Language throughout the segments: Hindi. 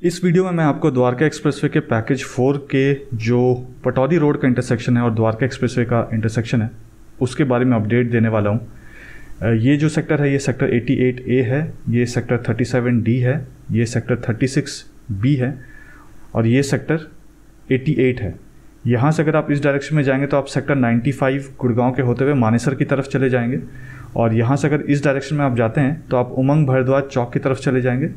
इस वीडियो में मैं आपको द्वारका एक्सप्रेसवे के पैकेज 4 के जो पटौदी रोड का इंटरसेक्शन है और द्वारका एक्सप्रेसवे का इंटरसेक्शन है उसके बारे में अपडेट देने वाला हूँ। ये जो सेक्टर है ये सेक्टर 88A है, ये सेक्टर 37D है, ये सेक्टर 36B है और ये सेक्टर 88 है। यहाँ से अगर आप इस डायरेक्शन में जाएंगे तो आप सेक्टर 95 गुड़गांव के होते हुए मानेसर की तरफ चले जाएंगे और यहाँ से अगर इस डायरेक्शन में आप जाते हैं तो आप उमंग भारद्वाज चौक की तरफ चले जाएंगे।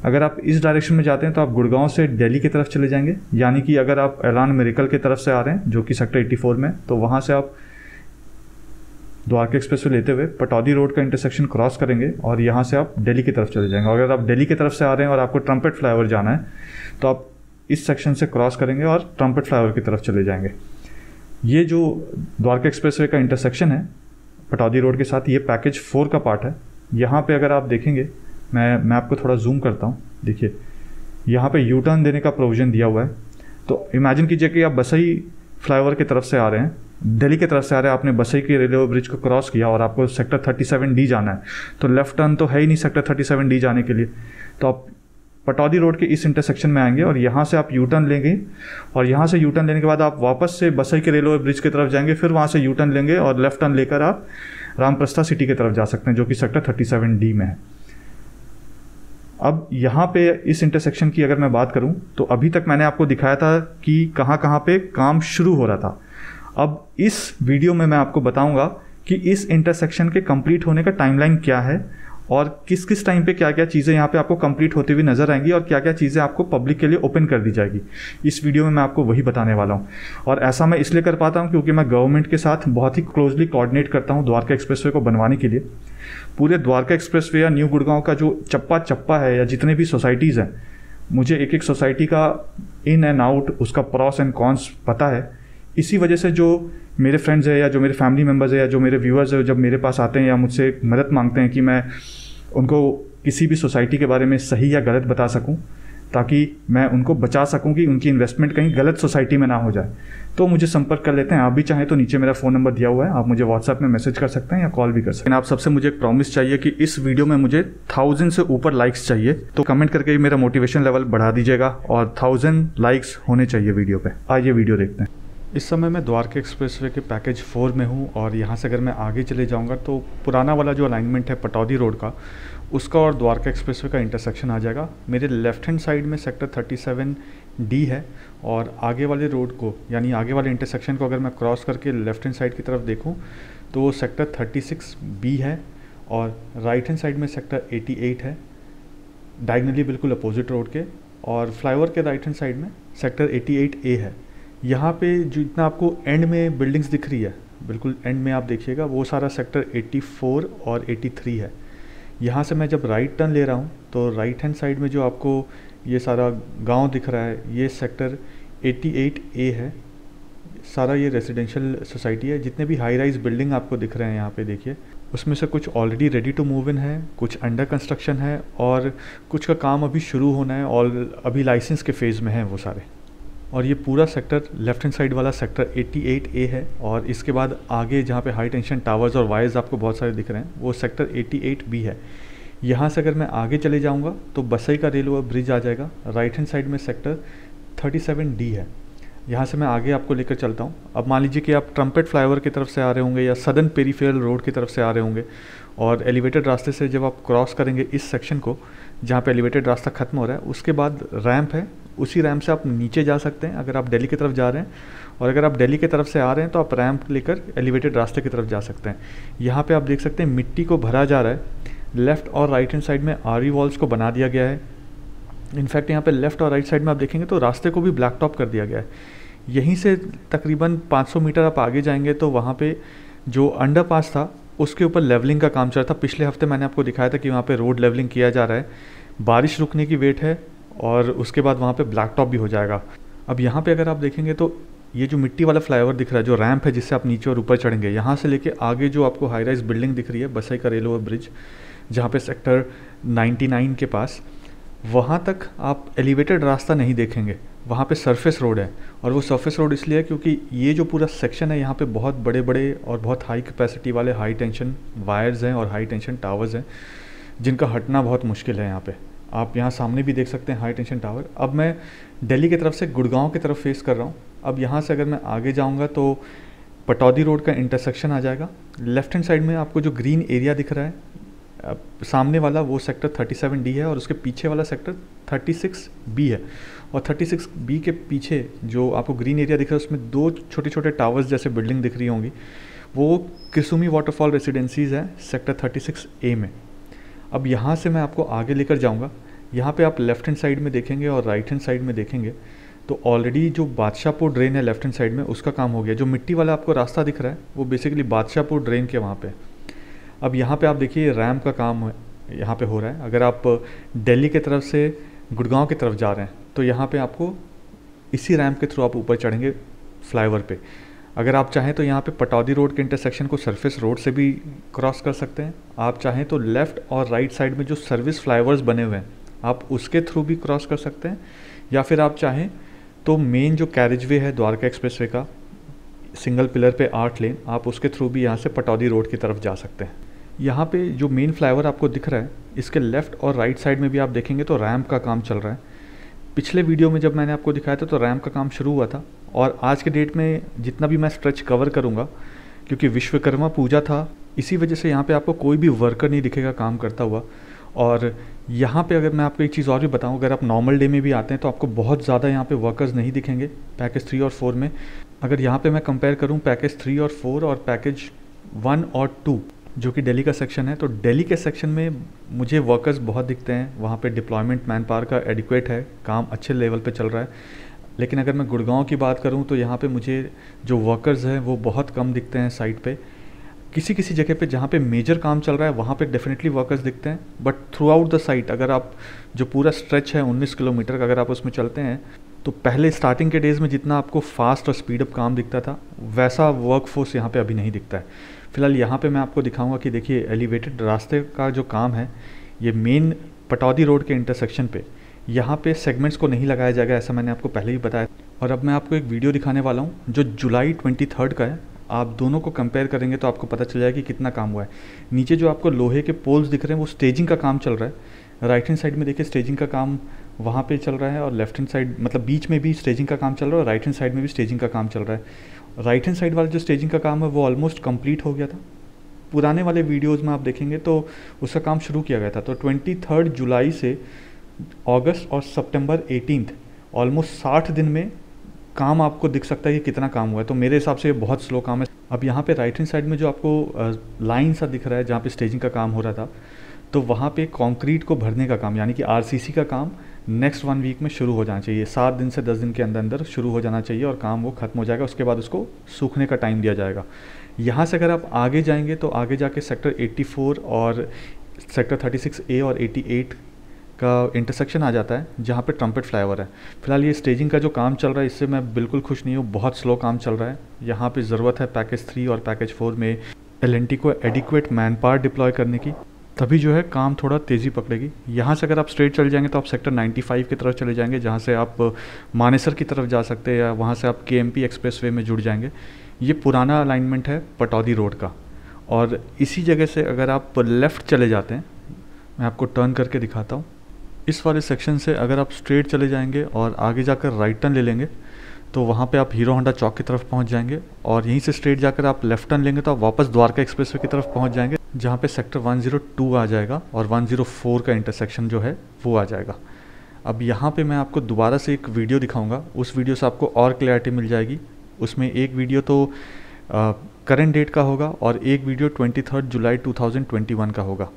अगर आप इस डायरेक्शन में जाते हैं तो आप गुड़गांव से दिल्ली की तरफ चले जाएंगे, यानी कि अगर आप ऐलान मेरिकल की तरफ से आ रहे हैं जो कि सेक्टर 84 में, तो वहाँ से आप द्वारका एक्सप्रेसवे लेते हुए पटौदी रोड का इंटरसेक्शन क्रॉस करेंगे और यहाँ से आप दिल्ली की तरफ चले जाएंगे। और अगर आप दिल्ली की तरफ से आ रहे हैं और आपको ट्रम्पेट फ्लाईओवर जाना है तो आप इस सेक्शन से क्रॉस करेंगे और ट्रम्पेट फ्लाईओवर की तरफ चले जाएंगे। ये जो द्वारका एक्सप्रेसवे का इंटरसेक्शन है पटौदी रोड के साथ, ये पैकेज 4 का पार्ट है। यहाँ पे अगर आप देखेंगे, मैं आपको थोड़ा जूम करता हूँ, देखिए यहाँ पे यू टर्न देने का प्रोविज़न दिया हुआ है। तो इमेजिन कीजिए कि आप बसई फ्लाईओवर की तरफ से आ रहे हैं, दिल्ली की तरफ से आ रहे हैं, आपने बसई के रेलवे ब्रिज को क्रॉस किया और आपको सेक्टर 37D जाना है, तो लेफ्ट टर्न तो है ही नहीं सेक्टर 37D जाने के लिए। तो आप पटौदी रोड के इस इंटरसेक्शन में आएंगे और यहाँ से आप यू टर्न लेंगे और यहाँ से यू टर्न लेने के बाद आप वापस से बसई के रेलवे ब्रिज की तरफ जाएंगे, फिर वहाँ से यू टर्न लेंगे और लेफ्ट टर्न लेकर आप रामप्रस्था सिटी की तरफ जा सकते हैं जो कि सेक्टर 37D में है। अब यहाँ पे इस इंटरसेक्शन की अगर मैं बात करूँ तो अभी तक मैंने आपको दिखाया था कि कहाँ कहाँ पे काम शुरू हो रहा था। अब इस वीडियो में मैं आपको बताऊंगा कि इस इंटरसेक्शन के कंप्लीट होने का टाइमलाइन क्या है और किस किस टाइम पे क्या क्या चीज़ें यहाँ पे आपको कंप्लीट होती हुई नजर आएंगी और क्या क्या चीज़ें आपको पब्लिक के लिए ओपन कर दी जाएगी। इस वीडियो में मैं आपको वही बताने वाला हूँ और ऐसा मैं इसलिए कर पाता हूँ क्योंकि मैं गवर्नमेंट के साथ बहुत ही क्लोजली कोऑर्डिनेट करता हूँ द्वारका एक्सप्रेसवे को बनवाने के लिए। पूरे द्वारका एक्सप्रेसवे या न्यू गुड़गांव का जो चप्पा चप्पा है या जितने भी सोसाइटीज़ हैं, मुझे एक एक सोसाइटी का इन एंड आउट, उसका प्रॉस एंड कॉन्स पता है। इसी वजह से जो मेरे फ्रेंड्स है या जो मेरे फैमिली मेम्बर्स है या जो मेरे व्यूअर्स है, जब मेरे पास आते हैं या मुझसे मदद मांगते हैं कि मैं उनको किसी भी सोसाइटी के बारे में सही या गलत बता सकूं ताकि मैं उनको बचा सकूं कि उनकी इन्वेस्टमेंट कहीं गलत सोसाइटी में ना हो जाए, तो मुझे संपर्क कर लेते हैं। आप भी चाहें तो नीचे मेरा फ़ोन नंबर दिया हुआ है, आप मुझे व्हाट्सएप में मैसेज कर सकते हैं या कॉल भी कर सकते हैं। आप सबसे मुझे एक प्रॉमिस चाहिए कि इस वीडियो में मुझे 1000 से ऊपर लाइक्स चाहिए, तो कमेंट करके मेरा मोटिवेशन लेवल बढ़ा दीजिएगा और 1000 लाइक्स होने चाहिए वीडियो पे। आइए वीडियो देखते हैं। इस समय मैं द्वारका एक्सप्रेसवे के पैकेज 4 में हूँ और यहाँ से अगर मैं आगे चले जाऊँगा तो पुराना वाला जो अलाइनमेंट है पटौदी रोड का, उसका और द्वारका एक्सप्रेसवे का इंटरसेक्शन आ जाएगा। मेरे लेफ्ट हैंड साइड में सेक्टर 37D है और आगे वाले रोड को, यानी आगे वाले इंटरसेक्शन को अगर मैं क्रॉस करके लेफ्ट हैंड साइड की तरफ देखूँ तो वो सेक्टर 36B है और राइट हैंड साइड में सेक्टर 88 है, डायगनली बिल्कुल अपोजिट रोड के। और फ्लाईओवर के राइट हैंड साइड में सेक्टर 88A है। यहाँ पे जो इतना आपको एंड में बिल्डिंग्स दिख रही है, बिल्कुल एंड में आप देखिएगा, वो सारा सेक्टर 84 और 83 है। यहाँ से मैं जब राइट टर्न ले रहा हूँ तो राइट हैंड साइड में जो आपको ये सारा गांव दिख रहा है, ये सेक्टर 88A है। सारा ये रेजिडेंशियल सोसाइटी है। जितने भी हाई राइज बिल्डिंग आपको दिख रहे हैं यहाँ पे देखिए, उसमें से कुछ already ready to move in है, कुछ अंडर कंस्ट्रक्शन है और कुछ का काम अभी शुरू होना है और अभी लाइसेंस के फेज़ में है वो सारे। और ये पूरा सेक्टर लेफ्ट हैंड साइड वाला सेक्टर 88A है और इसके बाद आगे जहाँ पे हाई टेंशन टावर्स और वायर्स आपको बहुत सारे दिख रहे हैं वो सेक्टर 88B है। यहाँ से अगर मैं आगे चले जाऊँगा तो बसई का रेलवे ब्रिज आ जाएगा। राइट हैंड साइड में सेक्टर 37D है। यहाँ से मैं आगे आपको लेकर चलता हूँ। अब मान लीजिए कि आप ट्रम्पेट फ्लाईओवर की तरफ से आ रहे होंगे या सदर्न पेरीफेरल रोड की तरफ से आ रहे होंगे और एलिवेटेड रास्ते से जब आप क्रॉस करेंगे इस सेक्शन को जहाँ पे एलिवेटेड रास्ता खत्म हो रहा है, उसके बाद रैंप है, उसी रैंप से आप नीचे जा सकते हैं अगर आप दिल्ली की तरफ जा रहे हैं। और अगर आप दिल्ली की तरफ से आ रहे हैं तो आप रैंप लेकर एलिवेटेड रास्ते की तरफ जा सकते हैं। यहाँ पे आप देख सकते हैं मिट्टी को भरा जा रहा है। लेफ़्ट और राइट हैंड साइड में आरी वॉल्स को बना दिया गया है। इनफैक्ट यहाँ पे लेफ़्ट और राइट साइड में आप देखेंगे तो रास्ते को भी ब्लैक टॉप कर दिया गया है। यहीं से तकरीबन 500 मीटर आप आगे जाएंगे तो वहाँ पे जो अंडरपास था उसके ऊपर लेवलिंग का काम चल रहा था। पिछले हफ्ते मैंने आपको दिखाया था कि वहाँ पे रोड लेवलिंग किया जा रहा है। बारिश रुकने की वेट है और उसके बाद वहाँ पे ब्लैक टॉप भी हो जाएगा। अब यहाँ पे अगर आप देखेंगे तो ये जो मिट्टी वाला फ्लाईओवर दिख रहा है, जो रैंप है जिससे आप नीचे और ऊपर चढ़ेंगे, यहाँ से लेके आगे जो आपको हाई राइज बिल्डिंग दिख रही है बसई का रेलवे ब्रिज जहाँ पे सेक्टर 99 के पास, वहाँ तक आप एलिवेटेड रास्ता नहीं देखेंगे। वहाँ पे सरफेस रोड है और वो सरफेस रोड इसलिए है क्योंकि ये जो पूरा सेक्शन है यहाँ पे बहुत बड़े बड़े और बहुत हाई कैपेसिटी वाले हाई टेंशन वायर्स हैं और हाई टेंशन टावर्स हैं जिनका हटना बहुत मुश्किल है यहाँ पे। आप यहाँ सामने भी देख सकते हैं हाई टेंशन टावर। अब मैं दिल्ली की तरफ से गुड़गांव की तरफ फेस कर रहा हूँ। अब यहाँ से अगर मैं आगे जाऊँगा तो पटौदी रोड का इंटरसेक्शन आ जाएगा। लेफ्ट हैंड साइड में आपको जो ग्रीन एरिया दिख रहा है सामने वाला, वो सेक्टर 37D है और उसके पीछे वाला सेक्टर 36B है। और 36B के पीछे जो आपको ग्रीन एरिया दिख रहा है उसमें 2 छोटे छोटे टावर्स जैसे बिल्डिंग दिख रही होंगी, वो किसुमी वाटरफॉल रेसिडेंसीज़ है सेक्टर 36A में। अब यहाँ से मैं आपको आगे लेकर जाऊँगा। यहाँ पे आप लेफ़्ट हैंड साइड में देखेंगे और राइट हैंड साइड में देखेंगे तो ऑलरेडी जो बादशाहपुर ड्रेन है लेफ़्ट हैंड साइड में, उसका काम हो गया। जो मिट्टी वाला आपको रास्ता दिख रहा है वो बेसिकली बादशाहपुर ड्रेन के वहाँ पे। अब यहाँ पे आप देखिए रैम्प का काम यहाँ पे हो रहा है। अगर आप दिल्ली की तरफ से गुड़गांव की तरफ जा रहे हैं तो यहाँ पे आपको इसी रैम्प के थ्रू आप ऊपर चढ़ेंगे फ्लाईओवर पे। अगर आप चाहें तो यहाँ पे पटौदी रोड के इंटरसेक्शन को सरफेस रोड से भी क्रॉस कर सकते हैं। आप चाहें तो लेफ़्ट और राइट साइड में जो सर्विस फ्लाईओवर्स बने हुए हैं आप उसके थ्रू भी क्रॉस कर सकते हैं, या फिर आप चाहें तो मेन जो कैरिजवे है द्वारका एक्सप्रेसवे का सिंगल पिलर पे 8 लेन, आप उसके थ्रू भी यहाँ से पटौदी रोड की तरफ जा सकते हैं। यहाँ पे जो मेन फ्लाईओवर आपको दिख रहा है इसके लेफ़्ट और राइट साइड में भी आप देखेंगे तो रैम्प का काम चल रहा है। पिछले वीडियो में जब मैंने आपको दिखाया था तो रैम्प का काम शुरू हुआ था, और आज के डेट में जितना भी मैं स्ट्रेच कवर करूँगा, क्योंकि विश्वकर्मा पूजा था इसी वजह से यहाँ पे आपको कोई भी वर्कर नहीं दिखेगा काम करता हुआ। और यहाँ पे अगर मैं आपको एक चीज़ और भी बताऊँ, अगर आप नॉर्मल डे में भी आते हैं तो आपको बहुत ज़्यादा यहाँ पे वर्कर्स नहीं दिखेंगे पैकेज 3 और 4 में। अगर यहाँ पे मैं कंपेयर करूँ पैकेज 3 और 4 और पैकेज 1 और 2 जो कि दिल्ली का सेक्शन है, तो दिल्ली के सेक्शन में मुझे वर्कर्स बहुत दिखते हैं। वहाँ पे डिप्लॉयमेंट मैन पावर का एडिक्वेट है, काम अच्छे लेवल पे चल रहा है। लेकिन अगर मैं गुड़गांव की बात करूँ तो यहाँ पे मुझे जो वर्कर्स हैं वो बहुत कम दिखते हैं साइट पे। किसी किसी जगह पे जहाँ पे मेजर काम चल रहा है वहाँ पे डेफिनेटली वर्कर्स दिखते हैं, but through out the site अगर आप जो पूरा स्ट्रेच है 19 किलोमीटर का अगर आप उसमें चलते हैं तो पहले स्टार्टिंग के डेज़ में जितना आपको फास्ट और स्पीडअप काम दिखता था वैसा वर्कफोर्स यहाँ पे अभी नहीं दिखता है। फिलहाल यहाँ पे मैं आपको दिखाऊंगा कि देखिए एलिवेटेड रास्ते का जो काम है ये मेन पटौदी रोड के इंटरसेक्शन पे, यहाँ पे सेगमेंट्स को नहीं लगाया जाएगा, ऐसा मैंने आपको पहले ही बताया। और अब मैं आपको एक वीडियो दिखाने वाला हूँ जो जुलाई 23 का है। आप दोनों को कंपेयर करेंगे तो आपको पता चल जाएगा कि कितना काम हुआ है। नीचे जो आपको लोहे के पोल्स दिख रहे हैं वो स्टेजिंग का काम चल रहा है। राइट हैंड साइड में देखिए स्टेजिंग का काम वहाँ पे चल रहा है, और लेफ्ट हैंड साइड मतलब बीच में भी स्टेजिंग का काम चल रहा है और राइट हैंड साइड में भी स्टेजिंग का काम चल रहा है। राइट हैंड साइड वाला जो स्टेजिंग का काम है वो ऑलमोस्ट कंप्लीट हो गया था। पुराने वाले वीडियोज़ में आप देखेंगे तो उसका काम शुरू किया गया था। तो 23 जुलाई से अगस्त और सितंबर 18 ऑलमोस्ट 60 दिन में काम आपको दिख सकता है कि कितना काम हुआ है। तो मेरे हिसाब से ये बहुत स्लो काम है। अब यहाँ पे राइट हैंड साइड में जो आपको लाइन सा दिख रहा है जहाँ पे स्टेजिंग का काम हो रहा था, तो वहाँ पे कंक्रीट को भरने का काम यानी कि आरसीसी का काम नेक्स्ट 1 वीक में शुरू हो जाना चाहिए। 7 दिन से 10 दिन के अंदर अंदर शुरू हो जाना चाहिए और काम वो ख़त्म हो जाएगा। उसके बाद उसको सूखने का टाइम दिया जाएगा। यहाँ से अगर आप आगे जाएंगे तो आगे जाके सेक्टर 84 और सेक्टर 36A और 88 का इंटरसेक्शन आ जाता है जहाँ पे ट्रम्पेट फ्लाईओवर है। फिलहाल ये स्टेजिंग का जो काम चल रहा है इससे मैं बिल्कुल खुश नहीं हूँ, बहुत स्लो काम चल रहा है। यहाँ पे ज़रूरत है पैकेज 3 और पैकेज 4 में LNT को एडिक्वेट मैन पावर डिप्लॉय करने की, तभी जो है काम थोड़ा तेज़ी पकड़ेगी। यहाँ से अगर आप स्ट्रेट चले जाएंगे तो आप सेक्टर 95 की तरफ चले जाएंगे जहाँ से आप मानेसर की तरफ जा सकते हैं, या वहाँ से आप KMP एक्सप्रेसवे में जुड़ जाएंगे। ये पुराना अलाइनमेंट है पटौदी रोड का। और इसी जगह से अगर आप लेफ़्ट चले जाते हैं, मैं आपको टर्न करके दिखाता हूँ। इस वाले सेक्शन से अगर आप स्ट्रेट चले जाएंगे और आगे जाकर राइट टर्न ले लेंगे तो वहाँ पे आप हीरो होंडा चौक की तरफ पहुँच जाएंगे, और यहीं से स्ट्रेट जाकर आप लेफ़्ट टर्न लेंगे तो आप वापस द्वारका एक्सप्रेसवे की तरफ पहुँच जाएंगे जहाँ पे सेक्टर 102 आ जाएगा और 104 का इंटरसेक्शन जो है वो आ जाएगा। अब यहाँ पे मैं आपको दोबारा से एक वीडियो दिखाऊंगा, उस वीडियो से आपको और क्लैरिटी मिल जाएगी। उसमें एक वीडियो तो करंट डेट का होगा और एक वीडियो 23 जुलाई 2021 का होगा।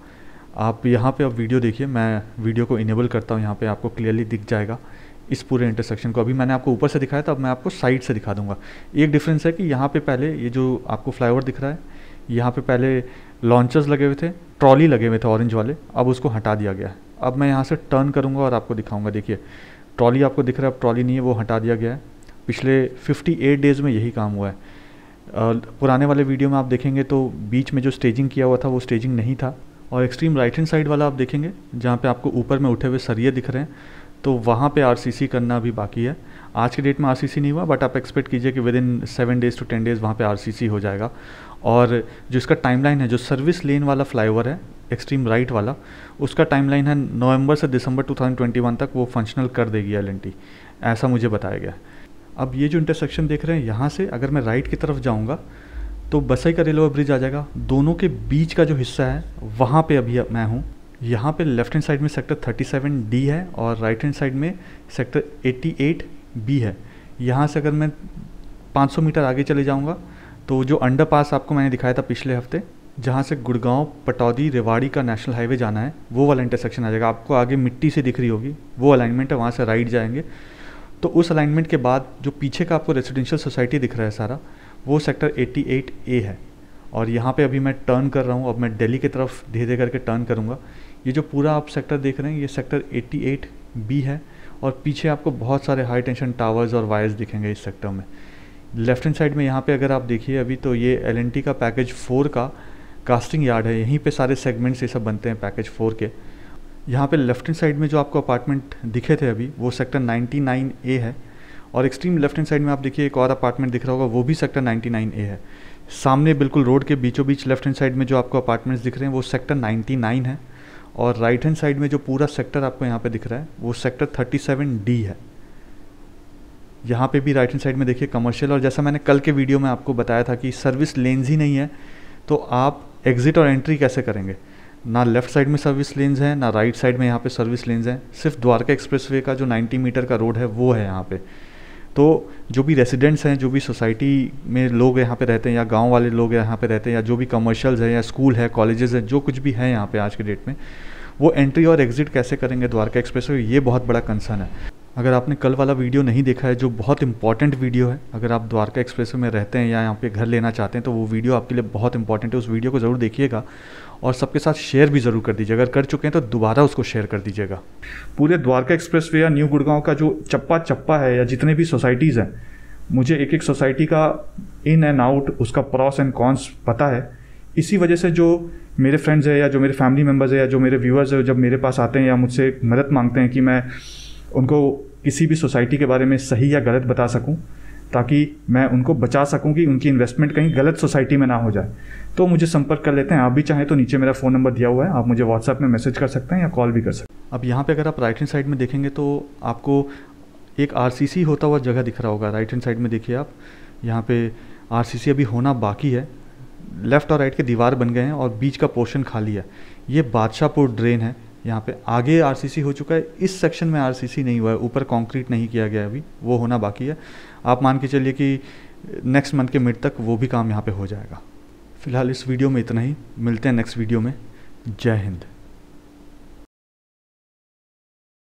आप यहाँ पे अब वीडियो देखिए, मैं वीडियो को इनेबल करता हूँ, यहाँ पे आपको क्लियरली दिख जाएगा इस पूरे इंटरसेक्शन को। अभी मैंने आपको ऊपर से दिखाया था, अब मैं आपको साइड से दिखा दूंगा। एक डिफरेंस है कि यहाँ पे पहले ये जो आपको फ्लाईओवर दिख रहा है, यहाँ पे पहले लॉन्चर्स लगे हुए थे, ट्रॉली लगे हुए थे ऑरेंज वाले, अब उसको हटा दिया गया है। अब मैं यहाँ से टर्न करूँगा और आपको दिखाऊँगा। देखिए ट्रॉली आपको दिख रहा है, अब ट्रॉली नहीं है, वो हटा दिया गया है। पिछले 58 डेज़ में यही काम हुआ है। पुराने वाले वीडियो में आप देखेंगे तो बीच में जो स्टेजिंग किया हुआ था वो स्टेजिंग नहीं था। और एक्सट्रीम राइट हैंड साइड वाला आप देखेंगे जहाँ पे आपको ऊपर में उठे हुए सरिये दिख रहे हैं, तो वहाँ पे आरसीसी करना भी बाकी है। आज के डेट में आरसीसी नहीं हुआ, बट आप एक्सपेक्ट कीजिए कि with in 7 days to 10 days वहाँ पे आरसीसी हो जाएगा। और जो इसका टाइमलाइन है, जो सर्विस लेन वाला फ्लाईओवर है एक्सट्रीम राइट वाला, उसका टाइमलाइन है नवंबर से दिसंबर 2021 तक वो फंक्शनल कर देगी एलएनटी, ऐसा मुझे बताया गया। अब ये जो इंटरसेक्शन देख रहे हैं, यहाँ से अगर मैं राइट की तरफ जाऊँगा तो बसई का रेलवे ब्रिज आ जाएगा। दोनों के बीच का जो हिस्सा है वहाँ पे अभी मैं हूँ। यहाँ पे लेफ्ट हैंड साइड में सेक्टर 37D है और राइट हैंड साइड में सेक्टर 88B है। यहाँ से अगर मैं 500 मीटर आगे चले जाऊँगा तो जो अंडरपास आपको मैंने दिखाया था पिछले हफ्ते, जहाँ से गुड़गांव पटौदी रेवाड़ी का नेशनल हाईवे जाना है, वो वाला इंटरसेक्शन आ जाएगा। आपको आगे मिट्टी से दिख रही होगी, वो अलाइनमेंट है, वहाँ से राइट जाएंगे तो उस अलाइनमेंट के बाद जो पीछे का आपको रेजिडेंशियल सोसाइटी दिख रहा है सारा, वो सेक्टर 88A है। और यहाँ पे अभी मैं टर्न कर रहा हूँ, अब मैं दिल्ली की तरफ धीरे धीरे करके टर्न करूँगा। ये जो पूरा आप सेक्टर देख रहे हैं, ये सेक्टर 88B है और पीछे आपको बहुत सारे हाई टेंशन टावर्स और वायर्स दिखेंगे इस सेक्टर में। लेफ्ट हैंड साइड में यहाँ पे अगर आप देखिए अभी, तो ये एलएनटी का पैकेज 4 का कास्टिंग यार्ड है। यहीं पे सारे सेगमेंट्स ये सब बनते हैं पैकेज 4 के। यहाँ पे लेफ्ट हैंड साइड में जो आपको अपार्टमेंट दिखे थे अभी, वो सेक्टर 99A है। और एक्सट्रीम लेफ्ट हैंड साइड में आप देखिए एक और अपार्टमेंट दिख रहा होगा, वो भी सेक्टर 99A है। सामने बिल्कुल रोड के बीचों बीच लेफ्ट हैंड साइड में जो आपको अपार्टमेंट्स दिख रहे हैं, वो सेक्टर 99 है। और राइट हैंड साइड में जो पूरा सेक्टर आपको यहाँ पे दिख रहा है, वो सेक्टर 37D है। यहाँ पे भी राइट हैंड साइड में देखिए कमर्शियल। और जैसा मैंने कल के वीडियो में आपको बताया था कि सर्विस लेन्स ही नहीं है, तो आप एग्जिट और एंट्री कैसे करेंगे? ना लेफ़्ट साइड में सर्विस लेन्स हैं, ना राइट साइड में यहाँ पे सर्विस लेन्स हैं। सिर्फ द्वारका एक्सप्रेसवे का जो 90 मीटर का रोड है वो है यहाँ पे। तो जो भी रेसिडेंट्स हैं, जो भी सोसाइटी में लोग यहाँ पे रहते हैं या गांव वाले लोग यहाँ पे रहते हैं, या जो भी कमर्शियल्स है या स्कूल है, कॉलेजेस हैं, जो कुछ भी है यहाँ पे आज के डेट में, वो एंट्री और एग्जिट कैसे करेंगे द्वारका एक्सप्रेसवे, ये बहुत बड़ा कंसर्न है। अगर आपने कल वाला वीडियो नहीं देखा है, जो बहुत इंपॉर्टेंट वीडियो है, अगर आप द्वारका एक्सप्रेसवे में रहते हैं या यहाँ पे घर लेना चाहते हैं, तो वो वीडियो आपके लिए बहुत इंपॉर्टेंट है। उस वीडियो को ज़रूर देखिएगा और सबके साथ शेयर भी ज़रूर कर दीजिएगा। अगर कर चुके हैं तो दोबारा उसको शेयर कर दीजिएगा। पूरे द्वारका एक्सप्रेसवे या न्यू गुड़गांव का जो चप्पा चप्पा है, या जितने भी सोसाइटीज़ हैं, मुझे एक एक सोसाइटी का इन एंड आउट, उसका प्रॉस एंड कॉन्स पता है। इसी वजह से जो मेरे फ्रेंड्स हैं या जो मेरे फैमिली मेम्बर्स हैं या जो मेरे व्यूअर्स हैं, जब मेरे पास आते हैं या मुझसे मदद मांगते हैं कि मैं उनको किसी भी सोसाइटी के बारे में सही या गलत बता सकूं, ताकि मैं उनको बचा सकूं कि उनकी इन्वेस्टमेंट कहीं गलत सोसाइटी में ना हो जाए, तो मुझे संपर्क कर लेते हैं। आप भी चाहें तो नीचे मेरा फ़ोन नंबर दिया हुआ है, आप मुझे व्हाट्सएप में मैसेज कर सकते हैं या कॉल भी कर सकते हैं। अब यहाँ पे अगर आप राइट हैंड साइड में देखेंगे तो आपको एक आरसीसी होता हुआ जगह दिख रहा होगा। राइट हैंड साइड में देखिए आप, यहाँ पे आरसीसी अभी होना बाकी है। लेफ़्ट और राइट के दीवार बन गए हैं और बीच का पोर्शन खाली है। ये बादशाहपुर ड्रेन है। यहाँ पे आगे आरसीसी हो चुका है, इस सेक्शन में आरसीसी नहीं हुआ है, ऊपर कंक्रीट नहीं किया गया अभी, वो होना बाकी है। आप मान के चलिए कि नेक्स्ट मंथ के मिड तक वो भी काम यहाँ पे हो जाएगा। फिलहाल इस वीडियो में इतना ही, मिलते हैं नेक्स्ट वीडियो में। जय हिंद।